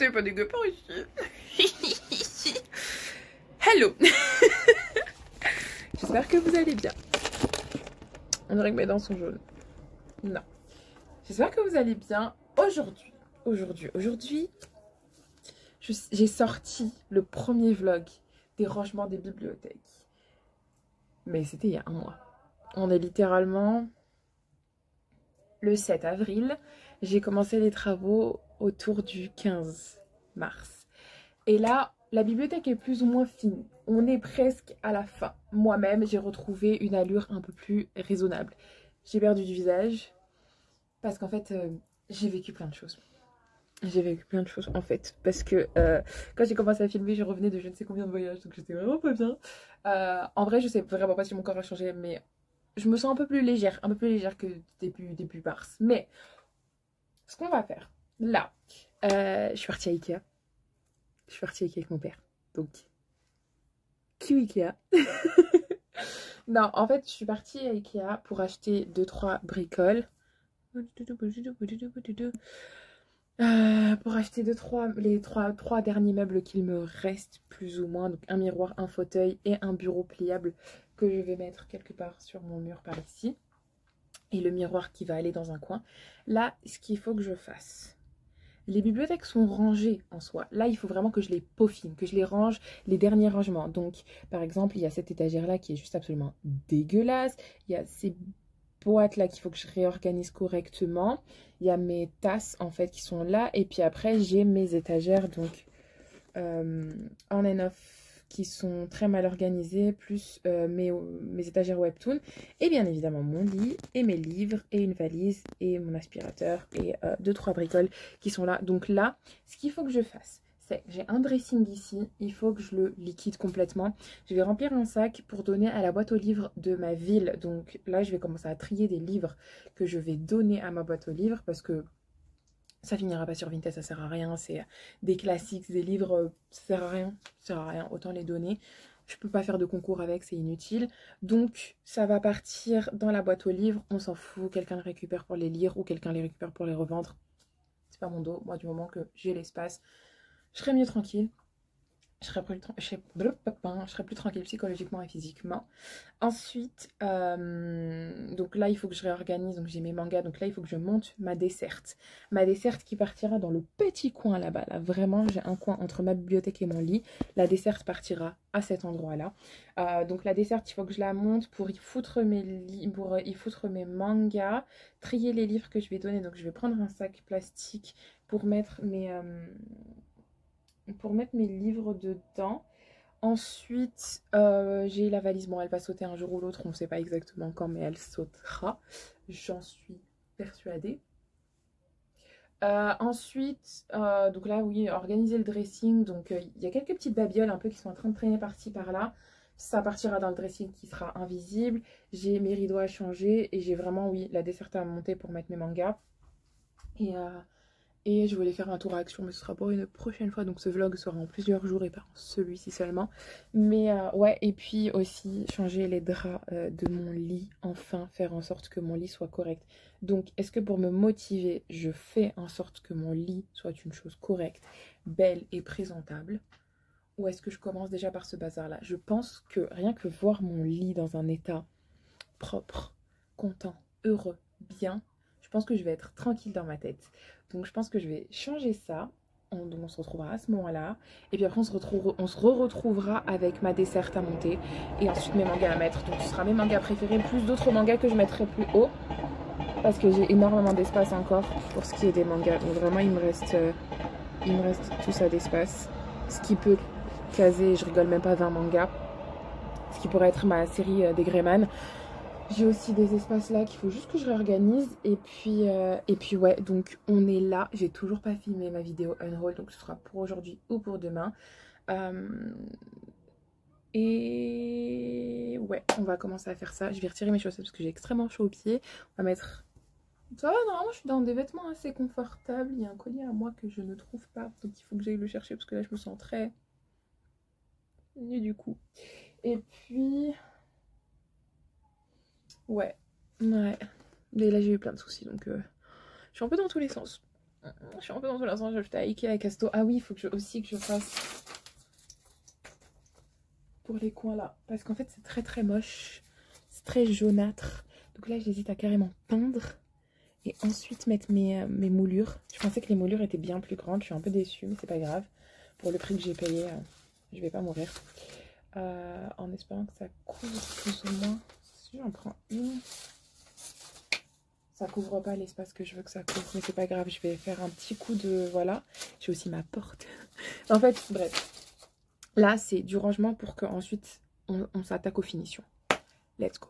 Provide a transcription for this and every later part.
t'es pas dégueu par ici. Hello. J'espère que vous allez bien. On dirait que mes dents sont jaunes. Non. J'espère que vous allez bien. Aujourd'hui, j'ai sorti le premier vlog des rangements des bibliothèques. Mais c'était il y a un mois. On est littéralement le 7 avril. J'ai commencé les travaux autour du 15 mars. Et là, la bibliothèque est plus ou moins finie. On est presque à la fin. Moi-même, j'ai retrouvé une allure un peu plus raisonnable. J'ai perdu du visage parce qu'en fait, j'ai vécu plein de choses. J'ai vécu plein de choses en fait. Parce que quand j'ai commencé à filmer, je revenais de je ne sais combien de voyages. Donc j'étais vraiment pas bien. En vrai, je sais vraiment pas si mon corps a changé. Mais je me sens un peu plus légère. Un peu plus légère que début mars. Mais ce qu'on va faire, là, je suis partie à Ikea. Je suis partie avec mon père. Donc, Q Ikea. Non, en fait, je suis partie à Ikea pour acheter 2-3 bricoles. Pour acheter les trois derniers meubles qu'il me reste, plus ou moins. Donc, un miroir, un fauteuil et un bureau pliable que je vais mettre quelque part sur mon mur par ici. Et le miroir qui va aller dans un coin. Là, ce qu'il faut que je fasse... Les bibliothèques sont rangées en soi. Là, il faut vraiment que je les peaufine, que je les range, les derniers rangements. Donc, par exemple, il y a cette étagère-là qui est juste absolument dégueulasse. Il y a ces boîtes-là qu'il faut que je réorganise correctement. Il y a mes tasses, en fait, qui sont là. Et puis après, j'ai mes étagères, donc, on and off, qui sont très mal organisées, plus mes étagères webtoon, et bien évidemment mon lit, et mes livres, et une valise, et mon aspirateur, et 2-3 bricoles qui sont là. Donc là, ce qu'il faut que je fasse, c'est j'ai un dressing ici, il faut que je le liquide complètement. Je vais remplir un sac pour donner à la boîte aux livres de ma ville. Donc là, je vais commencer à trier des livres que je vais donner à ma boîte aux livres, parce que ça finira pas sur Vinted, ça sert à rien. C'est des classiques, des livres, ça sert à rien. Ça sert à rien, autant les donner. Je peux pas faire de concours avec, c'est inutile. Donc ça va partir dans la boîte aux livres. On s'en fout, quelqu'un le récupère pour les lire ou quelqu'un les récupère pour les revendre. C'est pas mon dos. Moi, du moment que j'ai l'espace, je serai mieux tranquille. Je serai plus tranquille psychologiquement et physiquement. Ensuite, donc là, il faut que je réorganise. Donc j'ai mes mangas. Donc là, il faut que je monte ma desserte. Ma desserte qui partira dans le petit coin là-bas. Là, vraiment, j'ai un coin entre ma bibliothèque et mon lit. La desserte partira à cet endroit-là. Donc la desserte, il faut que je la monte pour y foutre mes livres, pour y foutre mes mangas, trier les livres que je vais donner. Donc je vais prendre un sac plastique pour mettre mes livres dedans. Ensuite, j'ai la valise. Bon, elle va sauter un jour ou l'autre. On ne sait pas exactement quand, mais elle sautera. J'en suis persuadée. Ensuite, donc là, oui, organiser le dressing. Donc, il y a quelques petites babioles un peu qui sont en train de traîner par-ci, par-là. Ça partira dans le dressing qui sera invisible. J'ai mes rideaux à changer. Et j'ai vraiment, oui, la desserte à monter pour mettre mes mangas. Et je voulais faire un tour à Action, mais ce sera pour une prochaine fois. Donc ce vlog sera en plusieurs jours et pas en celui-ci seulement. Mais ouais, et puis aussi changer les draps de mon lit. Enfin, faire en sorte que mon lit soit correct. Donc, est-ce que pour me motiver, je fais en sorte que mon lit soit une chose correcte, belle et présentable? Ou est-ce que je commence déjà par ce bazar-là? Je pense que rien que voir mon lit dans un état propre, content, heureux, bien, je pense que je vais être tranquille dans ma tête. Donc je pense que je vais changer ça. Donc on se retrouvera à ce moment-là. Et puis après on se retrouvera avec ma desserte à monter. Et ensuite mes mangas à mettre. Donc ce sera mes mangas préférés, plus d'autres mangas que je mettrai plus haut. Parce que j'ai énormément d'espace encore pour ce qui est des mangas. Donc vraiment il me reste tout ça d'espace. Ce qui peut caser, je rigole même pas, 20 mangas. Ce qui pourrait être ma série des Greyman. J'ai aussi des espaces là qu'il faut juste que je réorganise. Et puis ouais, donc on est là. J'ai toujours pas filmé ma vidéo unhaul, donc ce sera pour aujourd'hui ou pour demain. Et ouais, on va commencer à faire ça. Je vais retirer mes chaussettes parce que j'ai extrêmement chaud aux pieds. On va mettre... Ça va, normalement je suis dans des vêtements assez confortables. Il y a un collier à moi que je ne trouve pas, donc il faut que j'aille le chercher parce que là je me sens très nue du coup. Et puis... ouais. Et là j'ai eu plein de soucis, donc je suis un peu dans tous les sens. Je suis un peu dans la sens, j'ajoute à Ikea et Casto. Ah oui, il faut que aussi que je fasse pour les coins là. Parce qu'en fait, c'est très moche. C'est très jaunâtre. Donc là, j'hésite à carrément peindre. Et ensuite mettre mes moulures. Je pensais que les moulures étaient bien plus grandes. Je suis un peu déçue, mais c'est pas grave. Pour le prix que j'ai payé, je vais pas mourir. En espérant que ça couvre plus ou moins. Si j'en prends une, ça couvre pas l'espace que je veux que ça couvre. Mais c'est pas grave, je vais faire un petit coup de... Voilà. J'ai aussi ma porte. En fait, bref. Là, c'est du rangement pour qu'ensuite, on s'attaque aux finitions. Let's go.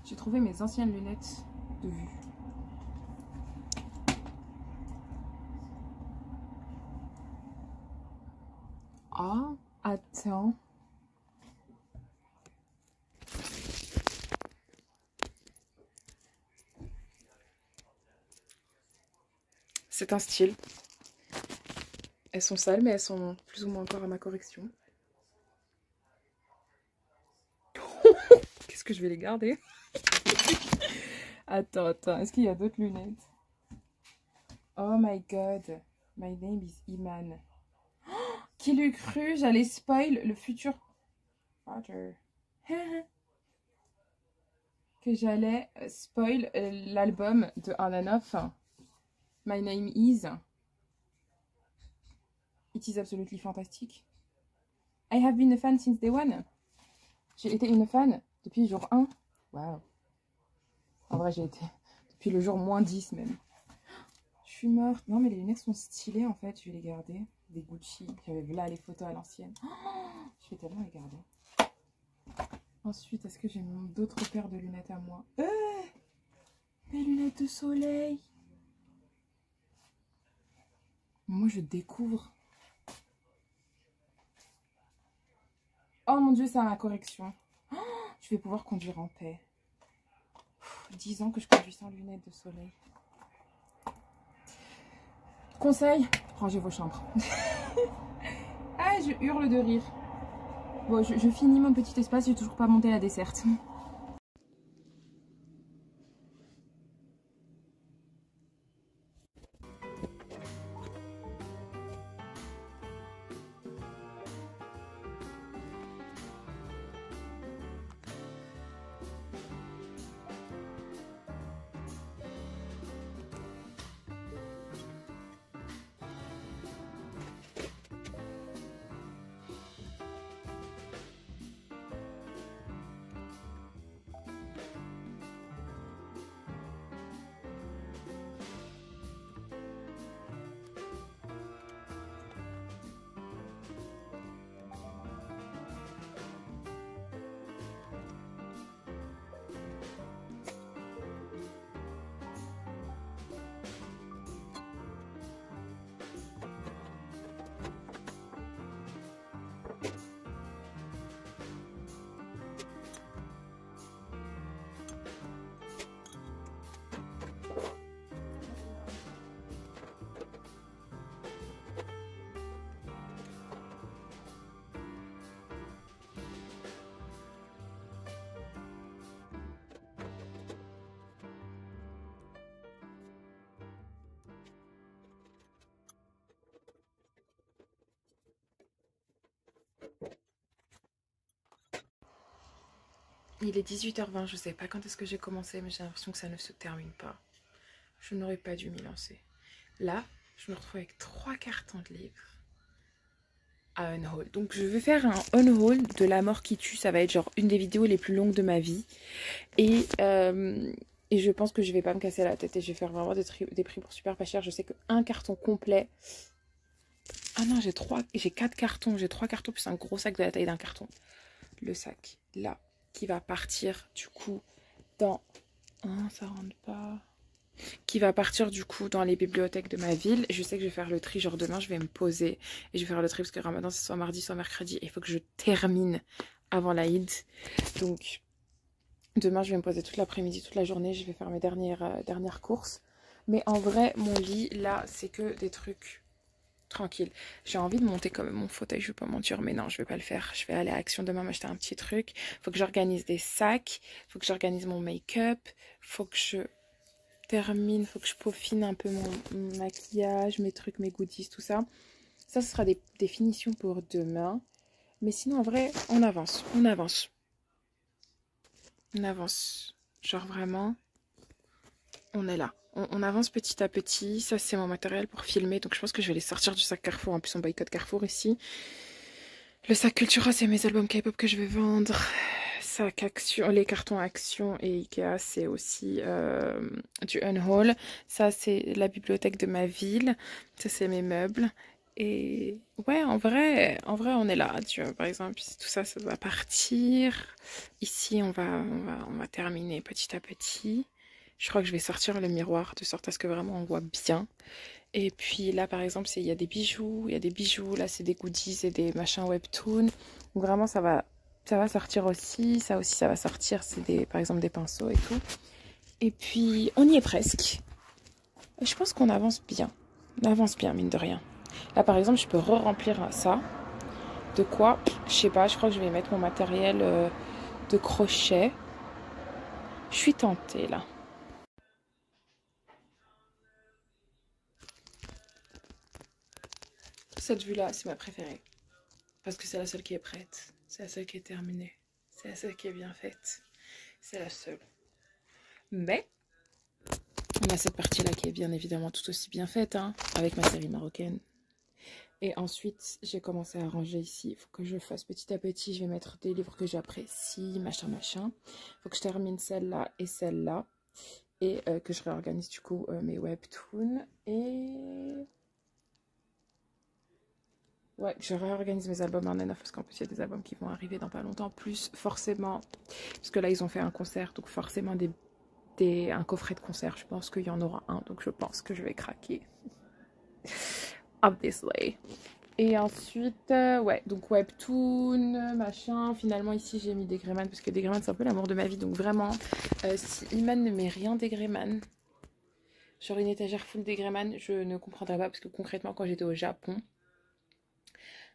J'ai trouvé mes anciennes lunettes de vue. Ah, attends. C'est un style. Elles sont sales, mais elles sont plus ou moins encore à ma correction. Qu'est-ce que je vais les garder? Attends. Est-ce qu'il y a d'autres lunettes? Oh my god. My name is Iman. Oh, qui l'eût cru? J'allais spoil le futur... que j'allais spoil l'album de Ananoff. My name is... It is absolutely fantastic. I have been a fan since day one. J'ai été une fan depuis jour 1. Waouh. En vrai, j'ai été depuis le jour -10 même. Je suis morte. Non, mais les lunettes sont stylées en fait. Je vais les garder. Des Gucci. J'avais vu là les photos à l'ancienne. Oh, je vais tellement les garder. Ensuite, est-ce que j'ai d'autres paires de lunettes à moi? Mes lunettes de soleil. Moi, je découvre. Oh mon Dieu, c'est à ma correction. Oh, je vais pouvoir conduire en paix. 10 ans que je conduis sans lunettes de soleil. Conseil, rangez vos chambres. Ah, je hurle de rire. Bon, je finis mon petit espace, j'ai toujours pas monté la desserte. Il est 18h20, je sais pas quand est-ce que j'ai commencé, mais j'ai l'impression que ça ne se termine pas. Je n'aurais pas dû m'y lancer. Là, je me retrouve avec 3 cartons de livres à unhaul. Donc je vais faire un unhaul de La mort qui tue. Ça va être genre une des vidéos les plus longues de ma vie. Et je pense que je vais pas me casser la tête et je vais faire vraiment des prix pour super pas cher. Je sais qu'un carton complet... Ah non, j'ai 4 cartons. J'ai 3 cartons plus un gros sac de la taille d'un carton. Le sac, là, qui va partir du coup dans... Oh, ça rentre pas... Qui va partir du coup dans les bibliothèques de ma ville. Je sais que je vais faire le tri, genre demain je vais me poser et je vais faire le tri parce que Ramadan c'est soit mardi soit mercredi et il faut que je termine avant l'Aïd. Donc demain je vais me poser toute l'après-midi, toute la journée, je vais faire mes dernières courses. Mais en vrai mon lit là c'est que des trucs tranquilles. J'ai envie de monter quand même mon fauteuil, je vais pas mentir, mais non je vais pas le faire. Je vais aller à Action demain m'acheter un petit truc. Faut que j'organise des sacs, faut que j'organise mon make-up, faut que je termine, faut que je peaufine un peu mon maquillage, mes trucs, mes goodies, tout ça. Ça, ce sera des finitions pour demain. Mais sinon, en vrai, on avance, on avance. On avance. Genre vraiment, on est là. On avance petit à petit. Ça, c'est mon matériel pour filmer. Donc, je pense que je vais les sortir du sac Carrefour. En plus, on boycotte Carrefour ici. Le sac Cultura, c'est mes albums K-pop que je vais vendre. Sac Action, les cartons Action et Ikea, c'est aussi du unhaul. Ça, c'est la bibliothèque de ma ville. Ça, c'est mes meubles. Et ouais, en vrai, on est là. Tu vois, par exemple, tout ça, ça va partir. Ici, on va terminer petit à petit. Je crois que je vais sortir le miroir de sorte à ce que vraiment on voit bien. Et puis là, par exemple, il y a des bijoux. Là, c'est des goodies et des machins webtoon. Donc vraiment, ça va sortir aussi. Ça aussi, ça va sortir. C'est par exemple des pinceaux et tout. Et puis, on y est presque. Et je pense qu'on avance bien. On avance bien, mine de rien. Là, par exemple, je peux re-remplir ça. De quoi? Je sais pas. Je crois que je vais mettre mon matériel de crochet. Je suis tentée, là. Cette vue-là, c'est ma préférée. Parce que c'est la seule qui est prête. C'est la seule qui est terminée. C'est la seule qui est bien faite. C'est la seule. Mais, on a cette partie-là qui est bien évidemment tout aussi bien faite, hein, avec ma série marocaine. Et ensuite, j'ai commencé à ranger ici. Il faut que je fasse petit à petit. Je vais mettre des livres que j'apprécie, machin, machin. Il faut que je termine celle-là et celle-là. et que je réorganise du coup mes webtoons et ouais, je réorganise mes albums en N9 parce qu'en plus il y a des albums qui vont arriver dans pas longtemps, plus forcément parce que là ils ont fait un concert, donc forcément un coffret de concert, je pense qu'il y en aura un, donc je pense que je vais craquer. Obviously. Et ensuite, ouais, donc webtoon, machin. Finalement, ici, j'ai mis des Greyman parce que des Greyman, c'est un peu l'amour de ma vie. Donc vraiment, si Iman ne met rien des Greyman, genre une étagère full des Greyman, je ne comprendrais pas parce que concrètement, quand j'étais au Japon,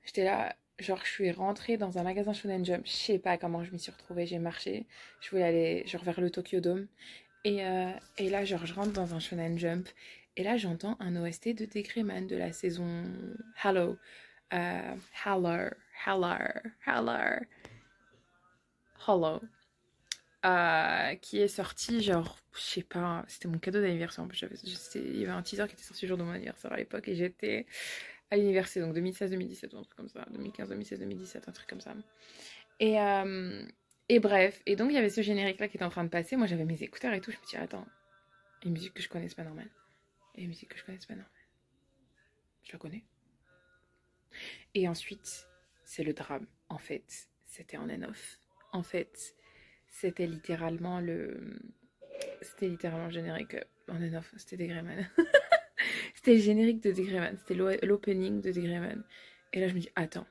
j'étais là, genre, je suis rentrée dans un magasin Shonen Jump. Je sais pas comment je m'y suis retrouvée. J'ai marché. Je voulais aller, genre, vers le Tokyo Dome. Et là, genre, je rentre dans un Shonen Jump. Et là, j'entends un OST de Degreyman de la saison Hello. Hello. Qui est sorti, genre, je sais pas, c'était mon cadeau d'anniversaire. En plus, il y avait un teaser qui était sorti le jour de mon anniversaire à l'époque. Et j'étais à l'université, donc 2016-2017, un truc comme ça. 2015-2016-2017, un truc comme ça. Et bref, et donc il y avait ce générique là qui était en train de passer. Moi j'avais mes écouteurs et tout. Je me dis, attends, une musique que je connais, c'est pas normal. Et une musique que je connais, c'est pas normal. Je la connais. Et ensuite, c'est le drame. En fait, c'était en N-off. En fait, c'était littéralement le générique en N-off. C'était Degreyman. C'était le générique de Degreyman. C'était l'opening de Degreyman. Et là, je me dis, attends,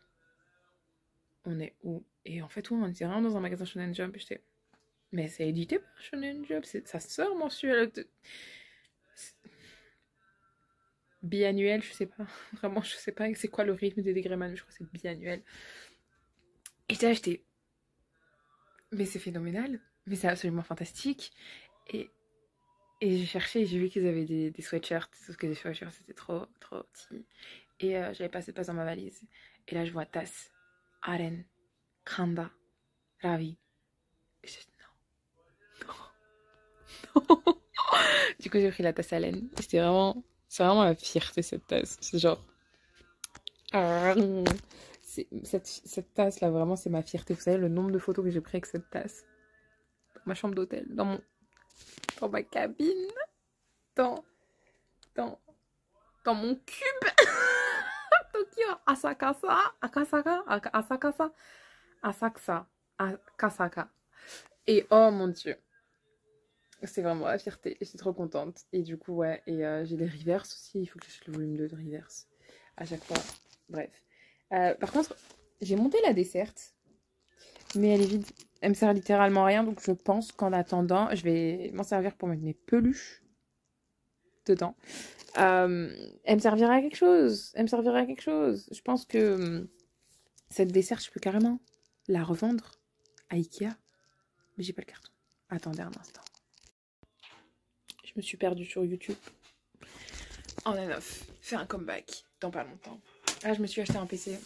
on est où? Et en fait, on était vraiment dans un magasin Shonen Jump. Et j'étais, mais c'est édité par Shonen Jump. Ça sort mensuel. Biannuel, je sais pas. Vraiment, je sais pas c'est quoi le rythme des Degreyman. Je crois que c'est biannuel. Et là, j'étais, mais c'est phénoménal. Mais c'est absolument fantastique. Et j'ai cherché et j'ai vu qu'ils avaient des sweatshirts. Sauf que les sweatshirts, c'était trop petit. Et j'avais pas assez de place dans ma valise. Et là, je vois Tass, Aren, Kanda, Ravi. Et j'ai dit non. Non. Du coup, j'ai pris la tasse à laine. C'est vraiment la fierté, cette tasse. C'est genre. Cette tasse là, vraiment, c'est ma fierté. Vous savez, le nombre de photos que j'ai pris avec cette tasse. Dans ma chambre d'hôtel, dans ma cabine, dans mon cube. Tokyo, Akasaka. Et oh mon dieu. C'est vraiment la fierté. Je suis trop contente. Et du coup, ouais. Et j'ai les reverse aussi. Il faut que j'achète le volume 2 de reverse. À chaque fois. Bref. Par contre, j'ai monté la desserte. Mais elle est vide. Elle me sert littéralement à rien. Donc je pense qu'en attendant, je vais m'en servir pour mettre mes peluches dedans. Elle me servira à quelque chose. Je pense que cette desserte, je peux carrément la revendre à Ikea. Mais j'ai pas le carton. Attendez un instant. Je me suis perdue sur YouTube. En N9, fait un comeback dans pas longtemps. Ah, je me suis acheté un PC.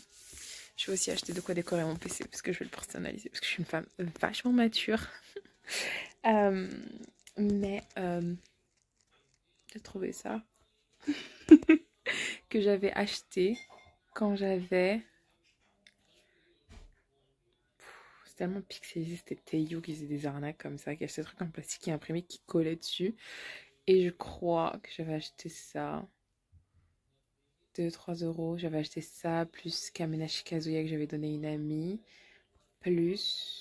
Je vais aussi acheter de quoi décorer mon PC parce que je vais le personnaliser. Parce que je suis une femme vachement mature. Mais j'ai trouvé ça que j'avais acheté quand j'avais... C'est tellement pixelisé, c'était Teiyu qui faisait des arnaques comme ça, qui achetait des trucs en plastique qui imprimé qui collait dessus. Et je crois que j'avais acheté ça 2-3 euros. J'avais acheté ça, plus Kamenashi Kazuya que j'avais donné à une amie, plus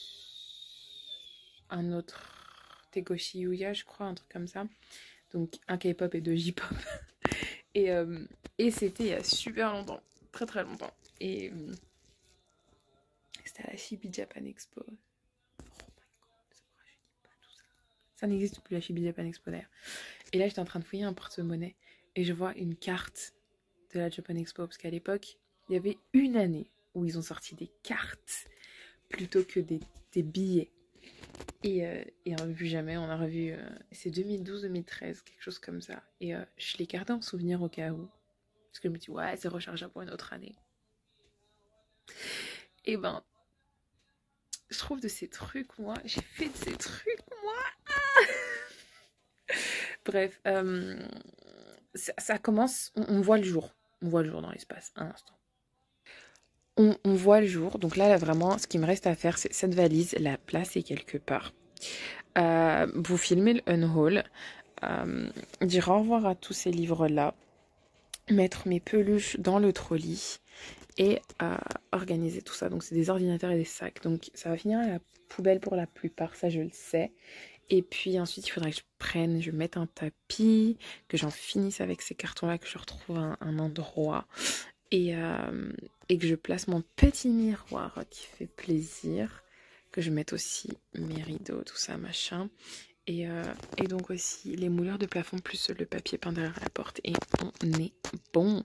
un autre Tegoshi Yuya, je crois, un truc comme ça. Donc un K-pop et deux J-pop. Et c'était il y a super longtemps, très très longtemps. Et c'était à la Chibi Japan Expo. Oh my god, ça me rajeunit pas tout ça. Ça n'existe plus la Chibi Japan Expo d'ailleurs. Et là j'étais en train de fouiller un porte-monnaie et je vois une carte de la Japan Expo parce qu'à l'époque il y avait une année où ils ont sorti des cartes plutôt que des billets. Et on n'a vu jamais, on a revu, c'est 2012-2013, quelque chose comme ça. Et je l'ai gardé en souvenir au cas où. Parce que je me dis, ouais, c'est rechargeable pour une autre année. Et ben, je trouve de ces trucs, moi, j'ai fait de ces trucs, moi. Bref, ça commence, on voit le jour. On voit le jour dans l'espace, un instant. On voit le jour. Donc là, vraiment, ce qui me reste à faire, c'est cette valise, la placer quelque part. vous filmer le unhaul, dire au revoir à tous ces livres-là, mettre mes peluches dans le trolley et organiser tout ça. Donc c'est des ordinateurs et des sacs. Donc ça va finir à la poubelle pour la plupart, ça je le sais. Et puis ensuite il faudrait que je mette un tapis, que j'en finisse avec ces cartons-là, que je retrouve un endroit. Et que je place mon petit miroir qui fait plaisir, que je mette aussi mes rideaux, tout ça, machin. Et donc aussi les moulures de plafond plus le papier peint derrière la porte. Et on est bon.